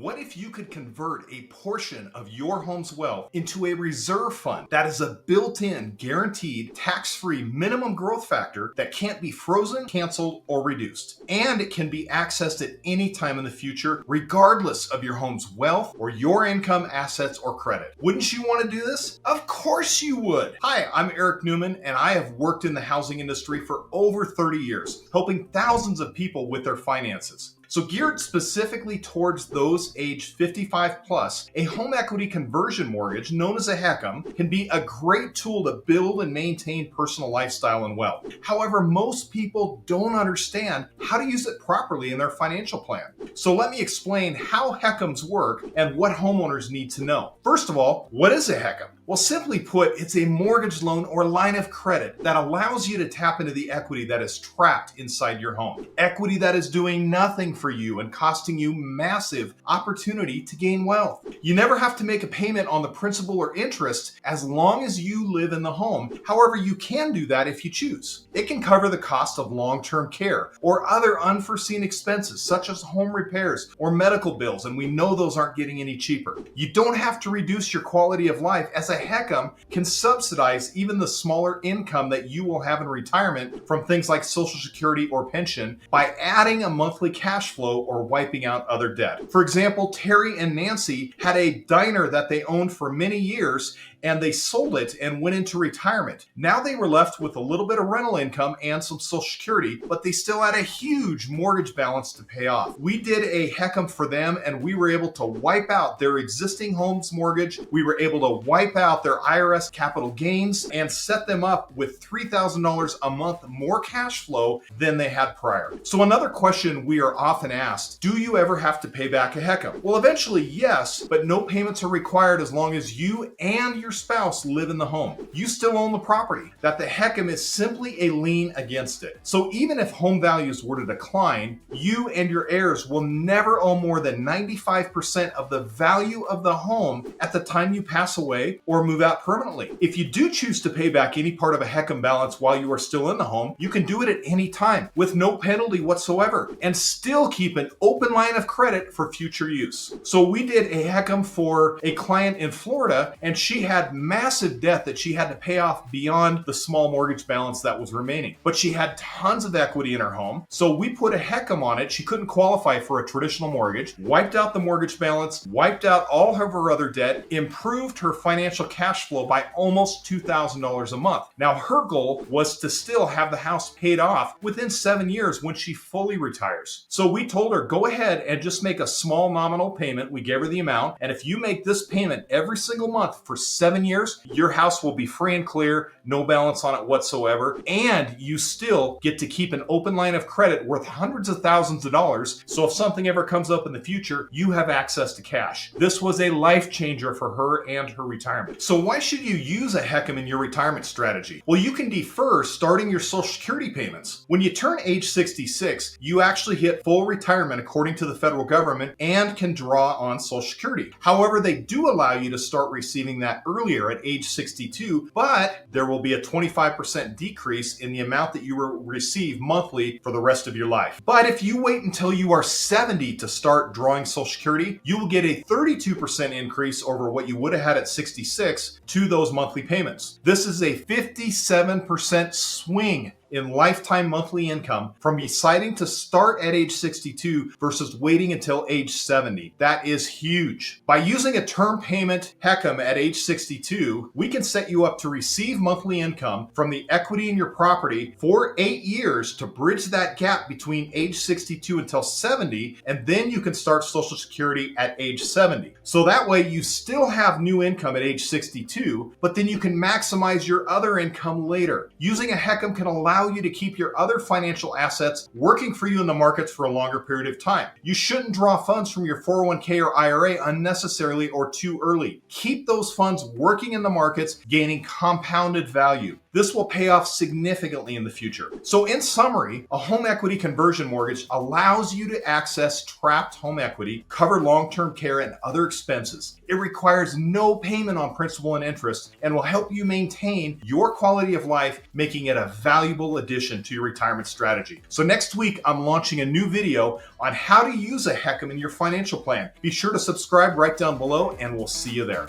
What if you could convert a portion of your home's wealth into a reserve fund that is a built-in, guaranteed, tax-free minimum growth factor that can't be frozen, canceled, or reduced? And it can be accessed at any time in the future, regardless of your home's wealth or your income, assets, or credit. Wouldn't you want to do this? Of course you would. Hi, I'm Eric Newman, and I have worked in the housing industry for over 30 years, helping thousands of people with their finances. So geared specifically towards those aged 55 plus, a home equity conversion mortgage, known as a HECM, can be a great tool to build and maintain personal lifestyle and wealth. However, most people don't understand how to use it properly in their financial plan. So let me explain how HECMs work and what homeowners need to know. First of all, what is a HECM? Well, simply put, it's a mortgage loan or line of credit that allows you to tap into the equity that is trapped inside your home. Equity that is doing nothing for you and costing you massive opportunity to gain wealth. You never have to make a payment on the principal or interest as long as you live in the home. However, you can do that if you choose. It can cover the cost of long-term care or other unforeseen expenses such as home repairs or medical bills, and we know those aren't getting any cheaper. You don't have to reduce your quality of life, as a HECM can subsidize even the smaller income that you will have in retirement from things like Social Security or pension by adding a monthly cash flow or wiping out other debt. For example, Terry and Nancy had a diner that they owned for many years, and they sold it and went into retirement. Now they were left with a little bit of rental income and some Social Security, but they still had a huge mortgage balance to pay off. We did a HECM for them, and we were able to wipe out their existing home's mortgage. We were able to wipe out their IRS capital gains and set them up with $3,000 a month more cash flow than they had prior. So another question we are often asked, do you ever have to pay back a HECM? Well, eventually yes, but no payments are required as long as you and your spouse live in the home. You still own the property. That the HECM is simply a lien against it. So even if home values were to decline, you and your heirs will never owe more than 95% of the value of the home at the time you pass away or move out permanently. If you do choose to pay back any part of a HECM balance while you are still in the home, you can do it at any time with no penalty whatsoever and still keep an open line of credit for future use. So we did a HECM for a client in Florida, and she had massive debt that she had to pay off beyond the small mortgage balance that was remaining. But she had tons of equity in her home, so we put a HECM on it. She couldn't qualify for a traditional mortgage, wiped out the mortgage balance, wiped out all of her other debt, improved her financial cash flow by almost $2,000 a month. Now, her goal was to still have the house paid off within 7 years when she fully retires. So we told her, go ahead and just make a small nominal payment. We gave her the amount, and if you make this payment every single month for 7 years, your house will be free and clear, no balance on it whatsoever, and you still get to keep an open line of credit worth hundreds of thousands of dollars. So if something ever comes up in the future, you have access to cash. This was a life changer for her and her retirement. So why should you use a HECM in your retirement strategy? Well, you can defer starting your Social Security payments. When you turn age 66, you actually hit full retirement according to the federal government and can draw on Social Security. However, they do allow you to start receiving that earlier at age 62, but there will be a 25% decrease in the amount that you will receive monthly for the rest of your life. But if you wait until you are 70 to start drawing Social Security, you will get a 32% increase over what you would have had at 66 to those monthly payments. This is a 57% swing in lifetime monthly income from deciding to start at age 62 versus waiting until age 70. That is huge. By using a term payment HECM at age 62, we can set you up to receive monthly income from the equity in your property for 8 years to bridge that gap between age 62 until 70, and then you can start Social Security at age 70. So that way you still have new income at age 62, but then you can maximize your other income later. Using a HECM can allow you to keep your other financial assets working for you in the markets for a longer period of time. You shouldn't draw funds from your 401k or IRA unnecessarily or too early. Keep those funds working in the markets, gaining compounded value. This will pay off significantly in the future. So in summary, a home equity conversion mortgage allows you to access trapped home equity, cover long-term care and other expenses. It requires no payment on principal and interest and will help you maintain your quality of life, making it a valuable addition to your retirement strategy. So next week, I'm launching a new video on how to use a HECM in your financial plan. Be sure to subscribe right down below and we'll see you there.